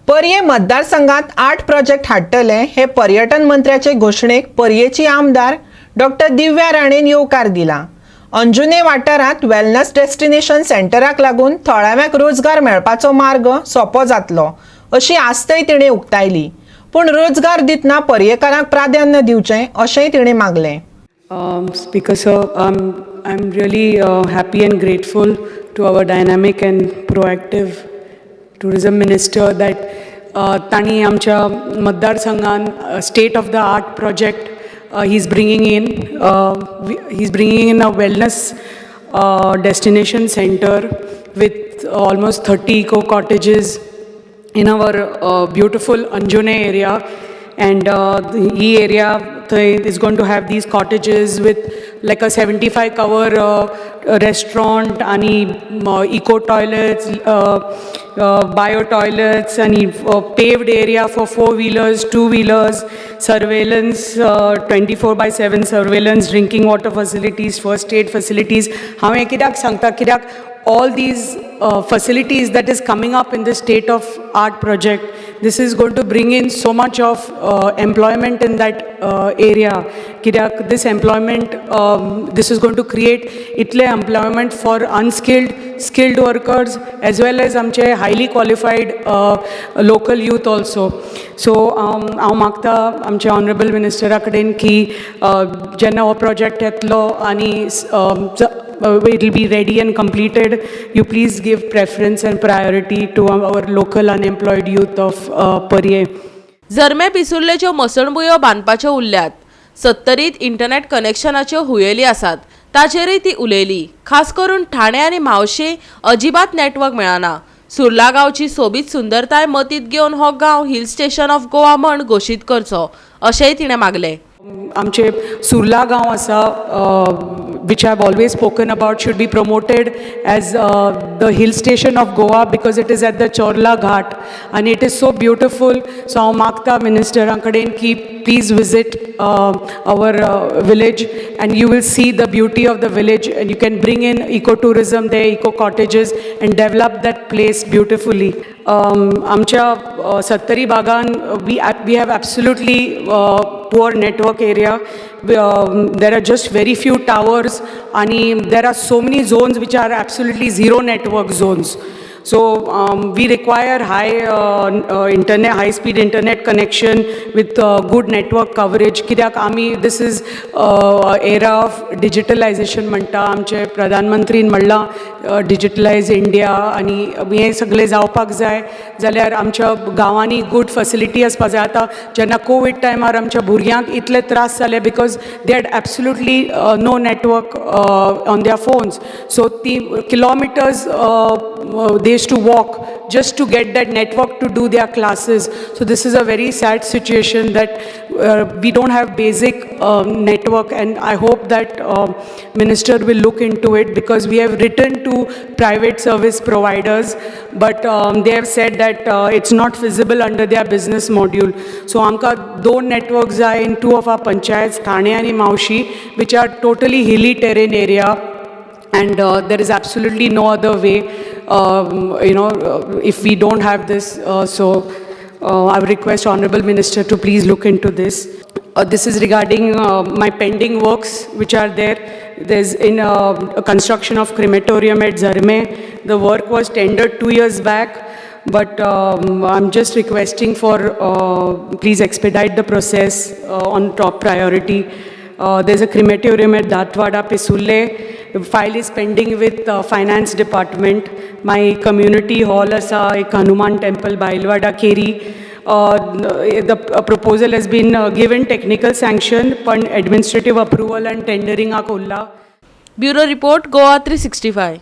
पर्ये मतदारसंघात 8 प्रोजेक्ट हाडटले हे पर्यटन मंत्र्याचे घोषणेक पर्येची आमदार डॉक्टर दिव्या राणेन येवकार दिला। अंजुने वाठारांत वेलनेस डेस्टिनेशन सेंटराक लागून थळाव्यांक रोजगार मेळपाचो मार्ग सोपो जातलो अशी आस्तय तिणें उक्तायली। पूण रोजगार दितना पर्येकारांक प्राधान्य दिवचें अशेंय तिणें मागलें। Speaker sir, I'm really happy and grateful to our dynamic and proactive tourism minister that ताणी आमच्या मतदारसंघान state of the art project he's bringing in. He's bringing in a wellness destination center with almost 30 eco cottages in our beautiful Anjune area. And the area is going to have these cottages with like a 75 cover restaurant, eco toilets, bio toilets, paved area for 4-wheelers, 2-wheelers, surveillance, 24/7 surveillance, drinking water facilities, first aid facilities. Hame kidak sangta kidak all these facilities that is coming up in the state of art project, this is going to bring in so much of employment in that area. Kidak this employment, this is going to create itle employment for unskilled, skilled workers as well as amche highly qualified local youth also. So हांव मागता आमचे honourable मिनिस्टरा कडेन की जेन्ना हो project येतलो आनी it will be ready and completed, you please give preference and priority to our local unemployed youth of Parye. जरमे पिसुर्लेच्यो मसणबुयो बांदपाच्यो उरल्यात, 70त इंटरनेट कनेक्शनाच्यो हुयेली आसात, ताचेरय ती उलयली। खास करून ठाणे आनी म्हावशे अजिबात नेटवर्क मेळना। सुर्ला गांवची सोबीत सुंदरताय मतींत घेवन हो गांव हिल स्टेशन ऑफ गोवा म्हण घोशीत करचो अशेंय तिणें मागलें। आमचे सुर्ला गांव आसा which I've always spoken about should be promoted as the hill station of Goa because it is at the Chorla Ghat and it is so beautiful. So हांव मागता मिनिस्टरां कडेन की please visit our village and you will see the beauty of the village and you can bring in ecotourism there, eco cottages and develop that place beautifully. आमच्या सत्तरी बागान we have absolutely poor network area. There are just very few towers and there are so many zones which are absolutely zero network zones. So we require high speed internet connection with good network coverage. Kidak this is era of digitalization म्हणटा आमचे प्रधानमंत्रीन म्हणला digitalize India आणि हे सगळे जावपाक जाय जाल्यार आमच्या गांवांनी good facility आसपाक जाय। आतां जेन्ना कोविड टायमार आमच्या भुरग्यांक इतले त्रास जाले because they had absolutely no network on their phones. So ती kilometers they used to walk just to get that network to do their classes. So this is a very sad situation that we don't have basic network, and I hope that minister will look into it because we have written to private service providers but they have said that it's not feasible under their business module. So amka दोन networks are in 2 of our panchayats, Thane and Maushi, which are totally hilly terrain area. And there is absolutely no other way, if we don't have this. So I would request Honorable Minister to please look into this. This is regarding my pending works which are there. There's a construction of crematorium at Zarme. The work was tendered 2 years back. But I'm just requesting for please expedite the process on top priority. There's a crematorium at Datwada, Pisulle. The file is pending with finance department. My community hall asa ek Hanuman temple Bailwada Keri. The proposal has been given technical sanction, but administrative approval and tendering a kolla. Bureau report Goa 365.